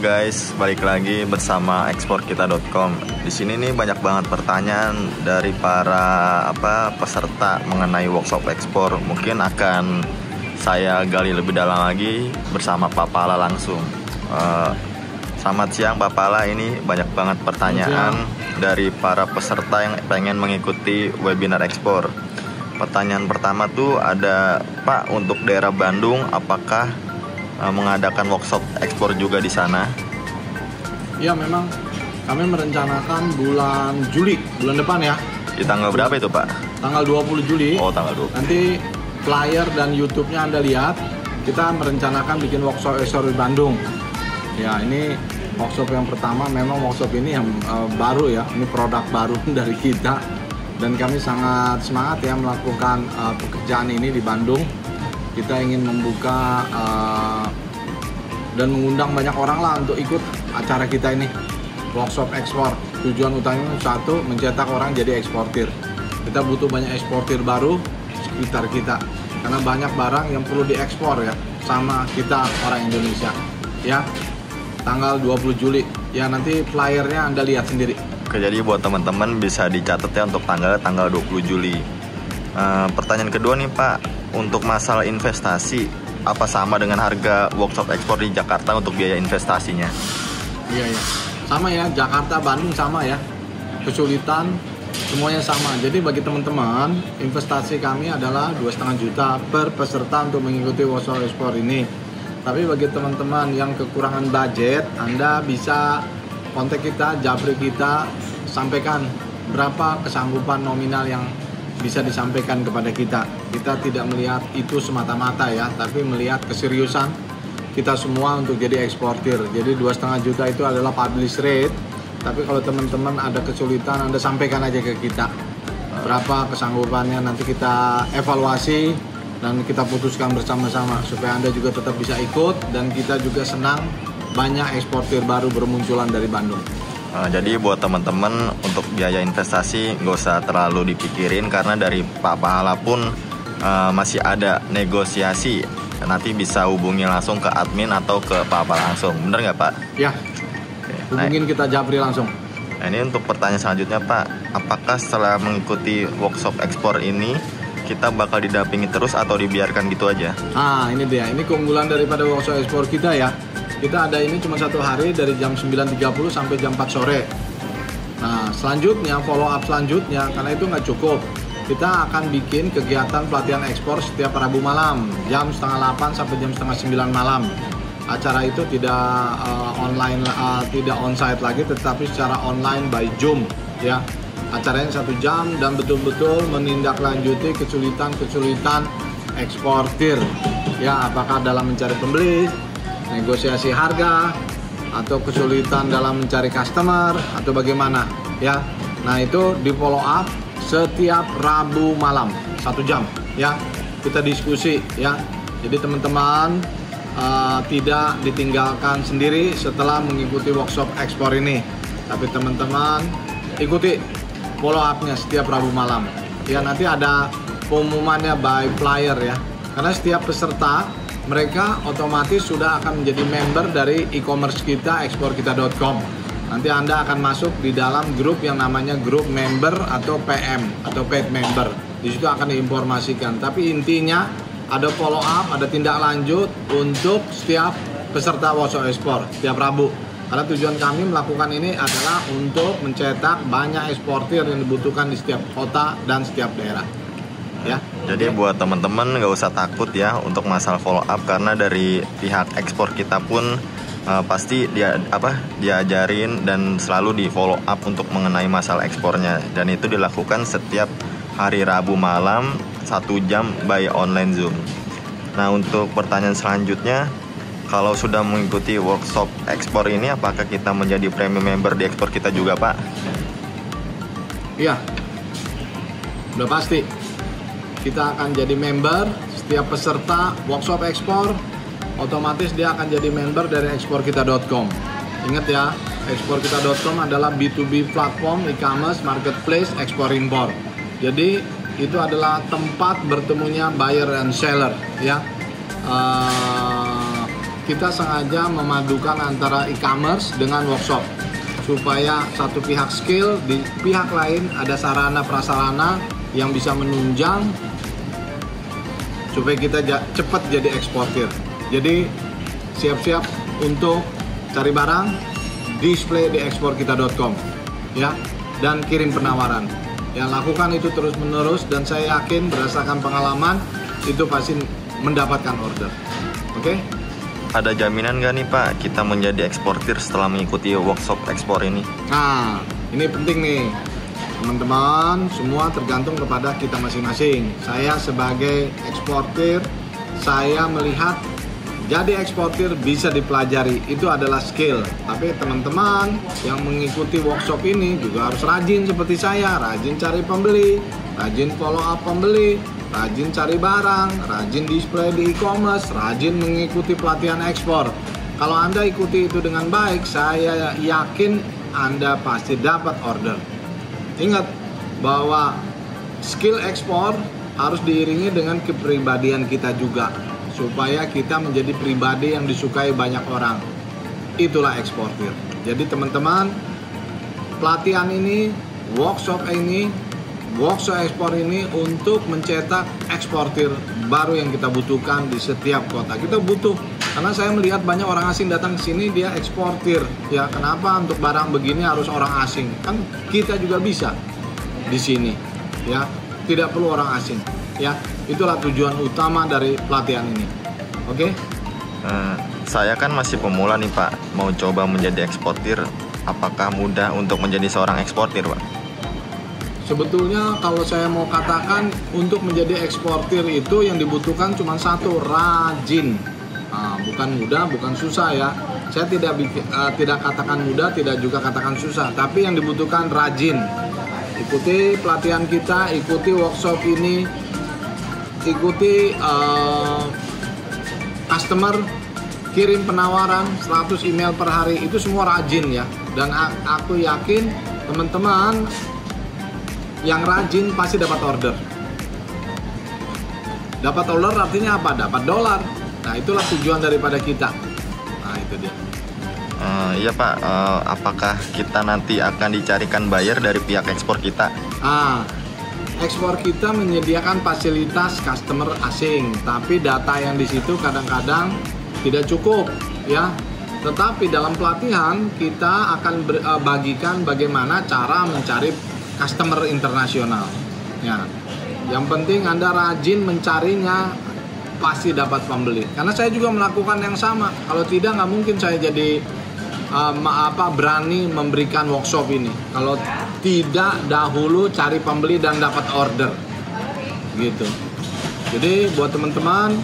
guys, balik lagi bersama eksporkita.com. Di sini nih banyak banget pertanyaan dari para peserta mengenai workshop ekspor. Mungkin akan saya gali lebih dalam lagi bersama Pak Pala langsung. Selamat siang Pak Pala, ini banyak banget pertanyaan dari para peserta yang pengen mengikuti webinar ekspor. Pertanyaan pertama tuh ada, Pak, untuk daerah Bandung apakah mengadakan workshop ekspor juga di sana? Ya, memang kami merencanakan bulan Juli, bulan depan ya. Di tanggal berapa itu, Pak? Tanggal 20 Juli. Oh, tanggal 20. Nanti flyer dan YouTube-nya Anda lihat. Kita merencanakan bikin workshop ekspor di Bandung. Ya, ini workshop yang pertama. Memang workshop ini yang baru ya. Ini produk baru dari kita. Dan kami sangat semangat ya melakukan pekerjaan ini di Bandung. Kita ingin membuka dan mengundang banyak orang lah untuk ikut acara kita ini, workshop ekspor. Tujuan utamanya satu, mencetak orang jadi eksportir. Kita butuh banyak eksportir baru sekitar kita, karena banyak barang yang perlu diekspor ya, sama kita orang Indonesia. Ya, tanggal 20 Juli. Ya, nanti flyernya Anda lihat sendiri. Oke, jadi buat teman-teman bisa dicatat ya untuk tanggal 20 Juli. Pertanyaan kedua nih, Pak. Untuk masalah investasi, apa sama dengan harga workshop ekspor di Jakarta untuk biaya investasinya? Iya, sama ya, Jakarta, Bandung sama ya. Kesulitan semuanya sama. Jadi bagi teman-teman, investasi kami adalah 2,5 juta per peserta untuk mengikuti workshop ekspor ini. Tapi bagi teman-teman yang kekurangan budget, Anda bisa kontak kita, japri kita, sampaikan berapa kesanggupan nominal yang bisa disampaikan kepada kita. Kita tidak melihat itu semata-mata ya, tapi melihat keseriusan kita semua untuk jadi eksportir. Jadi 2,5 juta itu adalah publish rate. Tapi kalau teman-teman ada kesulitan, Anda sampaikan aja ke kita berapa kesanggupannya, nanti kita evaluasi dan kita putuskan bersama-sama supaya Anda juga tetap bisa ikut dan kita juga senang banyak eksportir baru bermunculan dari Bandung. Jadi buat teman-teman untuk biaya investasi nggak usah terlalu dipikirin, karena dari Pak Pahala pun masih ada negosiasi. Nanti bisa hubungi langsung ke admin atau ke Pak Pahala langsung, bener nggak Pak? Ya, hubungin kita japri langsung. Nah, ini untuk pertanyaan selanjutnya, Pak. Apakah setelah mengikuti workshop ekspor ini kita bakal didampingi terus atau dibiarkan gitu aja? Ini dia, ini keunggulan daripada workshop ekspor kita ya. Kita ada ini cuma 1 hari dari jam 9.30 sampai jam 4 sore. Nah, selanjutnya, follow up selanjutnya, karena itu nggak cukup, kita akan bikin kegiatan pelatihan ekspor setiap Rabu malam, jam 7:30 sampai jam 8:30 malam. Acara itu tidak online, tidak onsite lagi, tetapi secara online by Zoom ya. Acaranya 1 jam dan betul-betul menindaklanjuti kesulitan-kesulitan eksportir ya, apakah dalam mencari pembeli, negosiasi harga, atau kesulitan dalam mencari customer, atau bagaimana ya. Nah, itu di follow up setiap Rabu malam 1 jam ya, kita diskusi ya. Jadi teman-teman tidak ditinggalkan sendiri setelah mengikuti workshop ekspor ini, tapi teman-teman ikuti follow up-nya setiap Rabu malam ya. Nanti ada pengumumannya by flyer ya, karena setiap peserta mereka otomatis sudah akan menjadi member dari e-commerce kita, eksporkita.com. Nanti Anda akan masuk di dalam grup yang namanya grup member atau PM atau paid member. Di situ akan diinformasikan. Tapi intinya ada follow up, ada tindak lanjut untuk setiap peserta workshop ekspor setiap Rabu. Karena tujuan kami melakukan ini adalah untuk mencetak banyak eksportir yang dibutuhkan di setiap kota dan setiap daerah. Ya. Jadi buat teman-teman nggak usah takut ya untuk masalah follow up, karena dari pihak ekspor kita pun pasti diajarin dan selalu di follow up untuk mengenai masalah ekspornya, dan itu dilakukan setiap hari Rabu malam 1 jam by online Zoom. Nah, untuk pertanyaan selanjutnya, kalau sudah mengikuti workshop ekspor ini apakah kita menjadi premium member di ekspor kita juga, Pak? Iya, udah pasti. Kita akan jadi member, setiap peserta workshop ekspor, otomatis dia akan jadi member dari eksporkita.com. Ingat ya, eksporkita.com adalah B2B platform e-commerce marketplace ekspor impor. Jadi itu adalah tempat bertemunya buyer dan seller ya. kita sengaja memadukan antara e-commerce dengan workshop supaya satu pihak skill, di pihak lain ada sarana prasarana yang bisa menunjang supaya kita cepat jadi eksportir. Jadi siap-siap untuk cari barang, display di eksporkita.com ya, dan kirim penawaran. Ya, lakukan itu terus-menerus dan saya yakin berdasarkan pengalaman itu pasti mendapatkan order. Oke? Ada jaminan nggak nih Pak kita menjadi eksportir setelah mengikuti workshop ekspor ini? Nah, ini penting nih teman-teman, semua tergantung kepada kita masing-masing. Saya sebagai eksportir, saya melihat jadi eksportir bisa dipelajari, itu adalah skill. Tapi teman-teman yang mengikuti workshop ini juga harus rajin seperti saya, rajin cari pembeli, rajin follow up pembeli, rajin cari barang, rajin display di e-commerce, rajin mengikuti pelatihan ekspor. Kalau Anda ikuti itu dengan baik, saya yakin Anda pasti dapat order. Ingat bahwa skill ekspor harus diiringi dengan kepribadian kita juga, supaya kita menjadi pribadi yang disukai banyak orang. Itulah eksportir. Jadi teman-teman, pelatihan ini, workshop ekspor ini untuk mencetak eksportir baru yang kita butuhkan di setiap kota. Kita butuh, karena saya melihat banyak orang asing datang ke sini, dia eksportir. Ya, kenapa untuk barang begini harus orang asing? Kan kita juga bisa di sini. Ya, tidak perlu orang asing. Ya, itulah tujuan utama dari pelatihan ini. Oke? Saya kan masih pemula nih Pak, mau coba menjadi eksportir. Apakah mudah untuk menjadi seorang eksportir Pak? Sebetulnya kalau saya mau katakan untuk menjadi eksportir itu yang dibutuhkan cuma satu, rajin. Bukan mudah, bukan susah ya. Saya tidak katakan mudah, tidak juga katakan susah, tapi yang dibutuhkan rajin. Ikuti pelatihan kita, ikuti workshop ini, ikuti customer, kirim penawaran 100 email per hari, itu semua rajin ya. Dan aku yakin teman-teman yang rajin pasti dapat order. Dapat order artinya apa? Dapat dolar. Nah, itulah tujuan daripada kita. Nah, itu dia. Iya Pak, apakah kita nanti akan dicarikan buyer dari pihak ekspor kita? Ekspor kita menyediakan fasilitas customer asing, tapi data yang di situ kadang-kadang tidak cukup ya. Tetapi dalam pelatihan kita akan bagikan bagaimana cara mencari customer internasional. Ya, yang penting Anda rajin mencarinya, pasti dapat pembeli. Karena saya juga melakukan yang sama. Kalau tidak, nggak mungkin saya jadi berani memberikan workshop ini. Kalau tidak dahulu cari pembeli dan dapat order, gitu. Jadi buat teman-teman,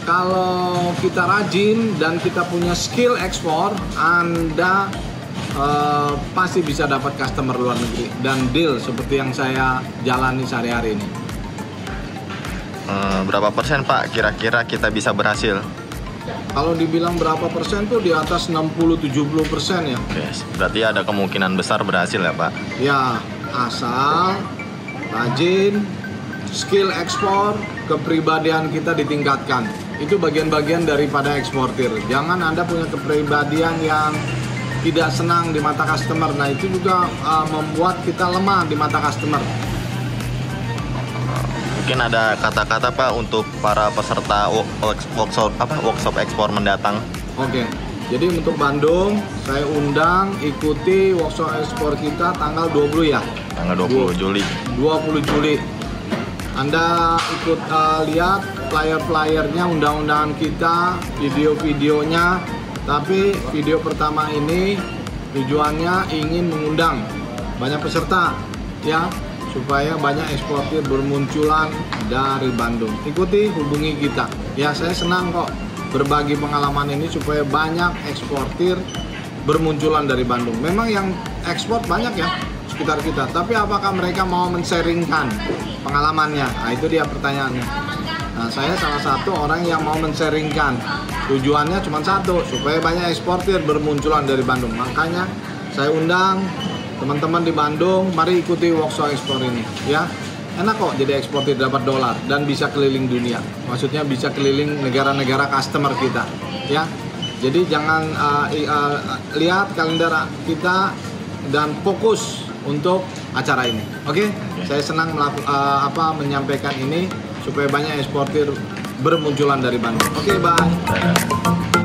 kalau kita rajin dan kita punya skill ekspor, Anda pasti bisa dapat customer luar negeri dan deal seperti yang saya jalani sehari-hari ini. Berapa persen Pak kira-kira kita bisa berhasil? Kalau dibilang berapa persen tuh di atas 60-70% ya. Oke, berarti ada kemungkinan besar berhasil ya Pak? Ya, asal rajin, skill ekspor, kepribadian kita ditingkatkan. Itu bagian-bagian daripada eksportir. Jangan Anda punya kepribadian yang tidak senang di mata customer. Nah, itu juga membuat kita lemah di mata customer. Mungkin ada kata-kata Pak untuk para peserta workshop ekspor mendatang. Oke. Jadi untuk Bandung, saya undang ikuti workshop ekspor kita tanggal 20 ya. Tanggal 20 Juli. 20 Juli. Anda ikut lihat flyer-flyernya, undang-undangan kita, video-videonya. Tapi video pertama ini tujuannya ingin mengundang banyak peserta ya, supaya banyak eksportir bermunculan dari Bandung. Ikuti, hubungi kita. Ya, saya senang kok berbagi pengalaman ini supaya banyak eksportir bermunculan dari Bandung. Memang yang ekspor banyak ya sekitar kita, tapi apakah mereka mau men-sharingkan pengalamannya? Nah, itu dia pertanyaannya. Nah, saya salah satu orang yang mau men-sharingkan. Tujuannya cuma satu, supaya banyak eksportir bermunculan dari Bandung. Makanya saya undang teman-teman di Bandung, mari ikuti workshop ekspor ini ya. Enak kok jadi eksportir, dapat dolar dan bisa keliling dunia. Maksudnya bisa keliling negara-negara customer kita ya. Jadi jangan lihat kalender kita dan fokus untuk acara ini. Oke? Saya senang menyampaikan ini supaya banyak eksportir bermunculan dari Bandung. Oke, bye.